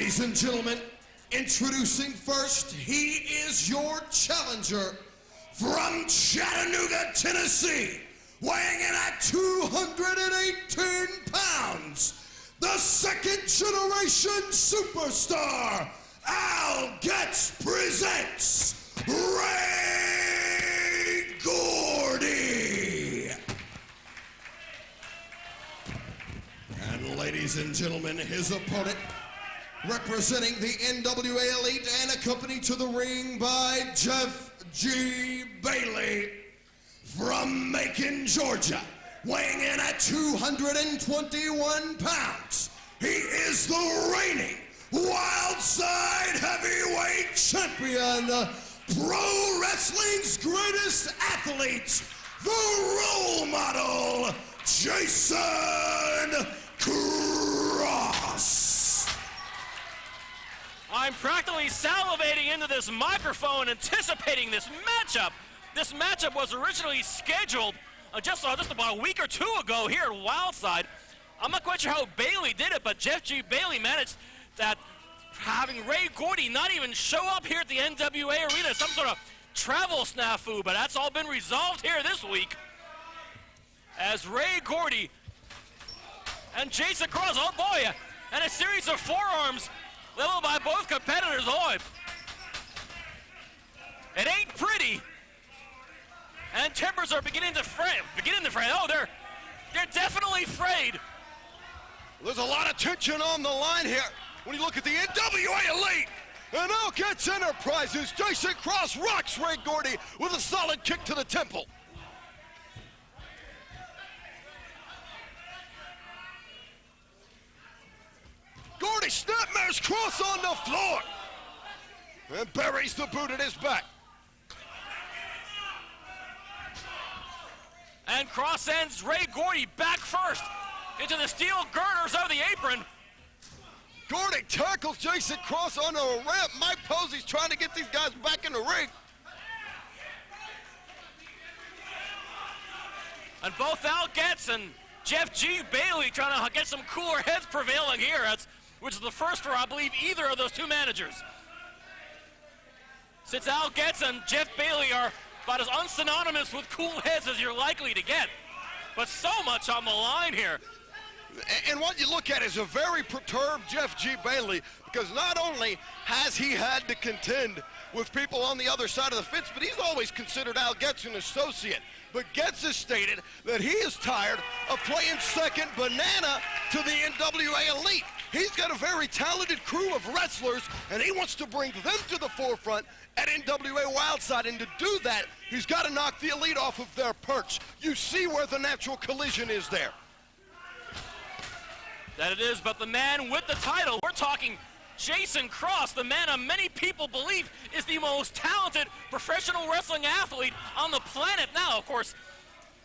Ladies and gentlemen, introducing first, he is your challenger from Chattanooga, Tennessee, weighing in at 218 pounds, the second generation superstar, Getz presents Ray Gordy. And ladies and gentlemen, his opponent, representing the NWA Elite and accompanied to the ring by Jeff G. Bailey from Macon, Georgia, weighing in at 221 pounds. He is the reigning Wildside Heavyweight Champion, pro wrestling's greatest athlete, the role model, Jason Cross. I'm practically salivating into this microphone, anticipating this matchup. This matchup was originally scheduled just about a week or two ago here at Wildside. I'm not quite sure how Bailey did it, but Jeff G. Bailey managed that, having Ray Gordy not even show up here at the NWA Arena, some sort of travel snafu, but that's all been resolved here this week. As Ray Gordy and Jason Cross, oh boy, and a series of forearms leveled by both competitors. Oh, it ain't pretty. And tempers are beginning to fray. Oh, they're definitely frayed. There's a lot of tension on the line here when you look at the NWA Elite. And now Getz Enterprises, Jason Cross rocks Ray Gordy with a solid kick to the temple. Gordy snapmares Cross on the floor and buries the boot in his back. And Cross sends Ray Gordy back first into the steel girders of the apron. Gordy tackles Jason Cross on a ramp. Mike Posey's trying to get these guys back in the ring. And both Getz and Jeff G. Bailey trying to get some cooler heads prevailing here, which is the first for, I believe, either of those two managers. Since Getz and Jeff Bailey are about as unsynonymous with cool heads as you're likely to get. But so much on the line here. And what you look at is a very perturbed Jeff G. Bailey, because not only has he had to contend with people on the other side of the fence, but he's always considered Getz an associate. But Getz has stated that he is tired of playing second banana to the NWA Elite. He's got a very talented crew of wrestlers, and he wants to bring them to the forefront at NWA Wildside, and to do that, he's got to knock the Elite off of their perch. You see where the natural collision is there. That it is, but the man with the title, we're talking Jason Cross, the man many people believe is the most talented professional wrestling athlete on the planet now. Of course,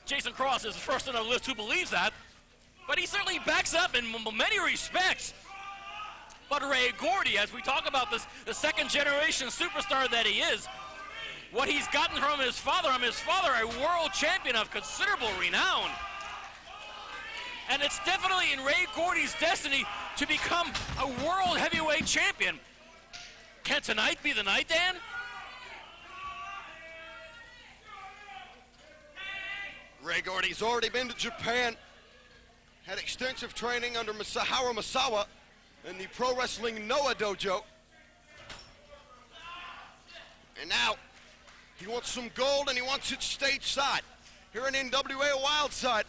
Jason Cross is the first on the list who believes that, but he certainly backs up in many respects. But Ray Gordy, as we talk about this, the second generation superstar that he is, what he's gotten from his father, a world champion of considerable renown. And it's definitely in Ray Gordy's destiny to become a world heavyweight champion. Can tonight be the night, Dan? Ray Gordy's already been to Japan, had extensive training under Howard Masawa in the Pro Wrestling Noah Dojo. And now he wants some gold, and he wants it stateside here in NWA Wildside,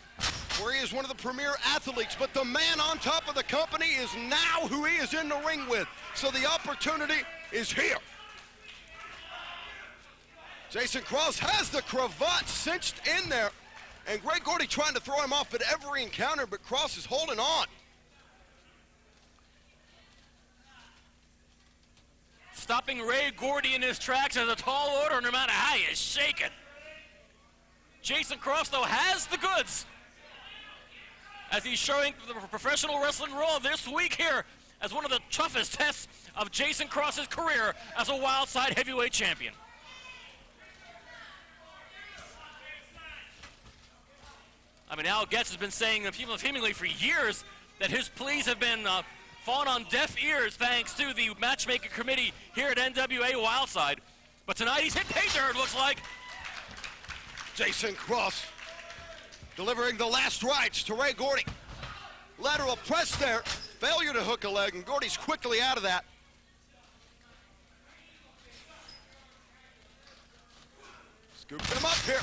where he is one of the premier athletes, but the man on top of the company is now who he is in the ring with. So the opportunity is here. Jason Cross has the cravat cinched in there, and Ray Gordy trying to throw him off at every encounter, but Cross is holding on. Stopping Ray Gordy in his tracks is a tall order, no matter how you shake it. Jason Cross, though, has the goods, as he's showing the professional wrestling role this week here as one of the toughest tests of Jason Cross's career as a Wildside heavyweight champion. I mean, Getz has been saying seemingly for years that his pleas have been fallen on deaf ears thanks to the matchmaking committee here at NWA Wildside. But tonight he's hit pay dirt, looks like. Jason Cross delivering the last rites to Ray Gordy. Lateral press there, failure to hook a leg, and Gordy's quickly out of that. Scoops him up here.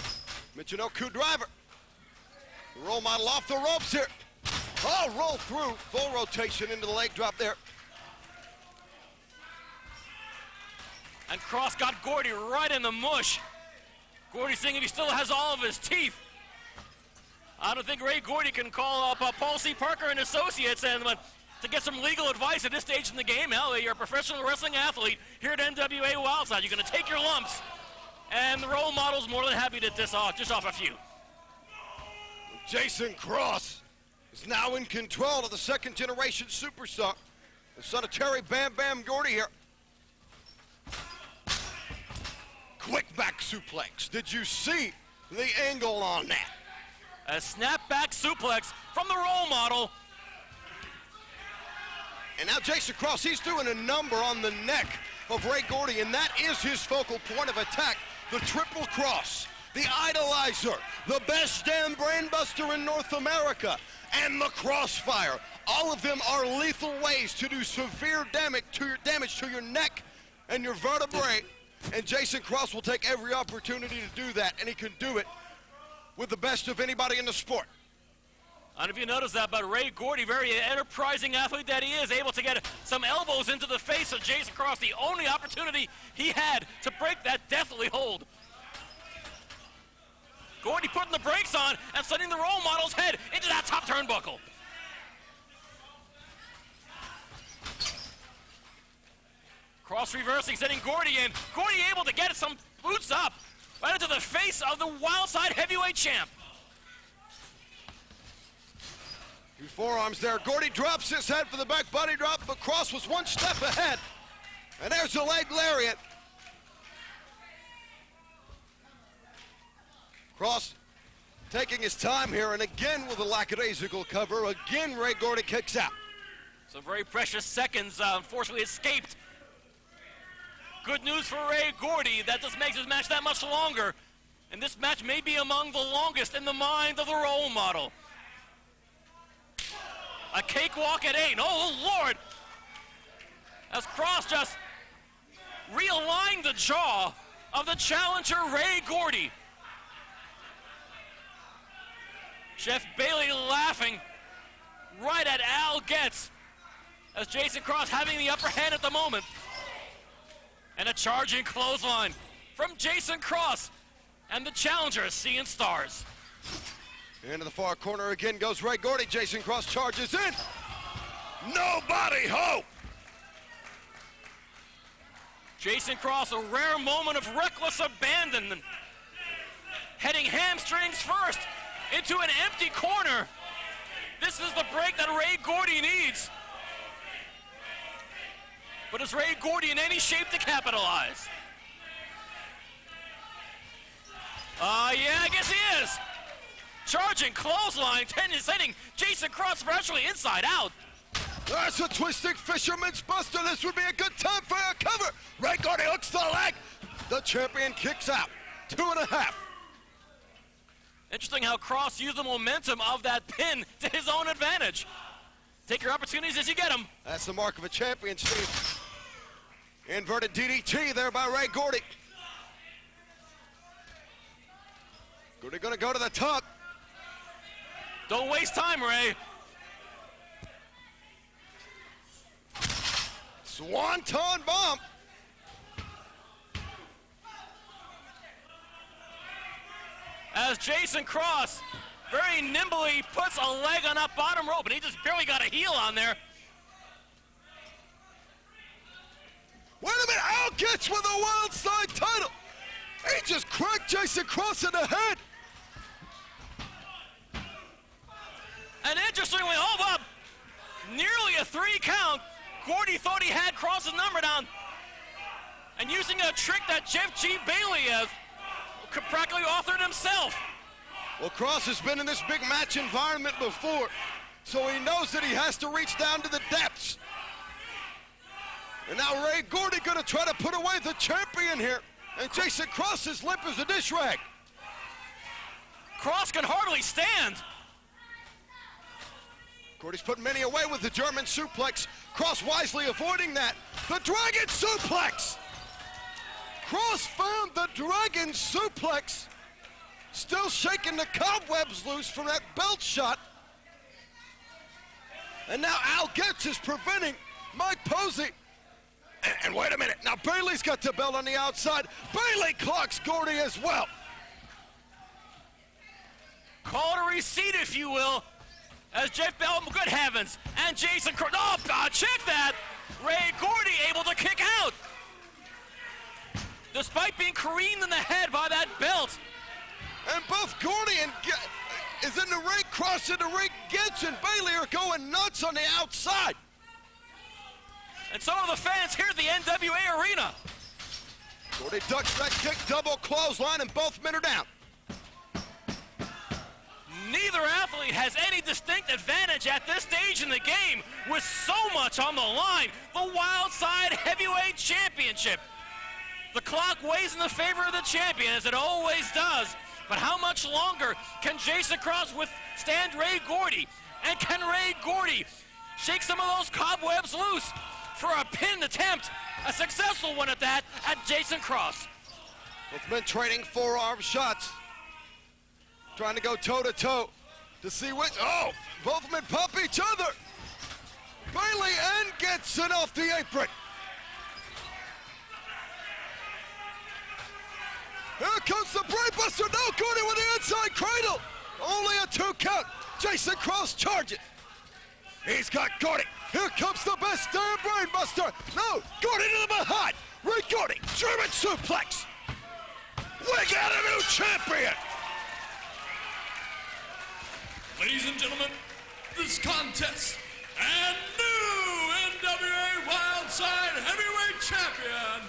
Michinoku driver. The role model off the ropes here. Oh, roll through, full rotation into the leg drop there. And Cross got Gordy right in the mush. Gordy's thinking he still has all of his teeth. I don't think Ray Gordy can call up Posey, Parker, and Associates and to get some legal advice at this stage in the game. Hell, you're a professional wrestling athlete here at NWA Wildside. You're going to take your lumps, and the role model's more than happy to dish off a few. Jason Cross is now in control of the second-generation superstar, the son of Terry Bam Bam Gordy here. Quick back suplex. Did you see the angle on that? A snapback suplex from the role model. And now Jason Cross, he's doing a number on the neck of Ray Gordy, and that is his focal point of attack. The triple cross, the idolizer, the best damn brainbuster in North America, and the crossfire. All of them are lethal ways to do severe damage to your neck and your vertebrae. And Jason Cross will take every opportunity to do that, and he can do it with the best of anybody in the sport. I don't know if you noticed that, but Ray Gordy, very enterprising athlete that he is, able to get some elbows into the face of Jason Cross, the only opportunity he had to break that deathly hold. Gordy putting the brakes on and sending the role model's head into that top turnbuckle. Cross reversing, sending Gordy in. Gordy able to get some boots up right into the face of the Wildside heavyweight champ. Two forearms there. Gordy drops his head for the back body drop, but Cross was one step ahead. And there's the leg lariat. Cross taking his time here, and again with a lackadaisical cover. Again, Ray Gordy kicks out. Some very precious seconds unfortunately escaped. Good news for Ray Gordy, that just makes his match that much longer. And this match may be among the longest in the mind of the role model. A cakewalk at 8. Oh, Lord! As Cross just realigned the jaw of the challenger, Ray Gordy. Chef Bailey laughing right at Al Getz as Jason Cross having the upper hand at the moment. And a charging clothesline from Jason Cross, and the challenger is seeing stars. Into the far corner again goes Ray Gordy. Jason Cross charges in. Nobody hope. Jason Cross, a rare moment of reckless abandon. Heading hamstrings first into an empty corner. This is the break that Ray Gordy needs. But is Ray Gordy in any shape to capitalize? Yeah, I guess he is. Charging clothesline, sending Jason Cross virtually inside out. That's a twisting fisherman's buster. This would be a good time for a cover. Ray Gordy hooks the leg. The champion kicks out. 2.5. Interesting how Cross used the momentum of that pin to his own advantage. Take your opportunities as you get them. That's the mark of a champion, Steve. Inverted DDT there by Ray Gordy. Gordy gonna go to the top. Don't waste time, Ray. Swanton bomb. As Jason Cross very nimbly puts a leg on that bottom rope, and he just barely got a heel on there. Wait a minute, Al Getz with the Wildside title. He just cracked Jason Cross in the head. And interestingly, hold up, nearly a 3 count. Gordy thought he had Cross's number down. And using a trick that Jeff G. Bailey practically authored himself. Well, Cross has been in this big match environment before, so he knows that he has to reach down to the depths And now Ray Gordy gonna try to put away the champion here. And Jason Cross is limp as a dish rag. Cross can hardly stand. Gordy's putting many away with the German suplex. Cross wisely avoiding that. The Dragon suplex. Cross found the Dragon suplex. Still shaking the cobwebs loose from that belt shot. And now Al Getz is preventing Mike Posey. And wait a minute, now Bailey's got the belt on the outside. Bailey clocks Gordy as well. Call it a receipt, if you will, as Jeff Bell, good heavens, and Jason Cross, oh God, check that! Ray Gordy able to kick out. Despite being careened in the head by that belt. And both Gordy and is in the ring, Cross in the ring, Getz and Bailey are going nuts on the outside. And some of the fans here at the NWA Arena. Gordy ducks that kick, double clothesline, and both men are down. Neither athlete has any distinct advantage at this stage in the game with so much on the line. The Wildside Heavyweight Championship. The clock weighs in the favor of the champion, as it always does. But how much longer can Jason Cross withstand Ray Gordy? And can Ray Gordy shake some of those cobwebs loose for a pin attempt, a successful one at that, at Jason Cross? Both men trading forearm shots. Trying to go toe-to-toe to see which, oh, both men pump each other. Bailey and Getz it off the apron. Here comes the brainbuster. No, Gordy with the inside cradle. Only a 2 count. Jason Cross charges. He's got Gordy. Here comes the best damn brainbuster. No, Gordy to the behind. Ray Gordy, German suplex. We got a new champion. Ladies and gentlemen, this contest and new NWA Wildside Heavyweight Champion,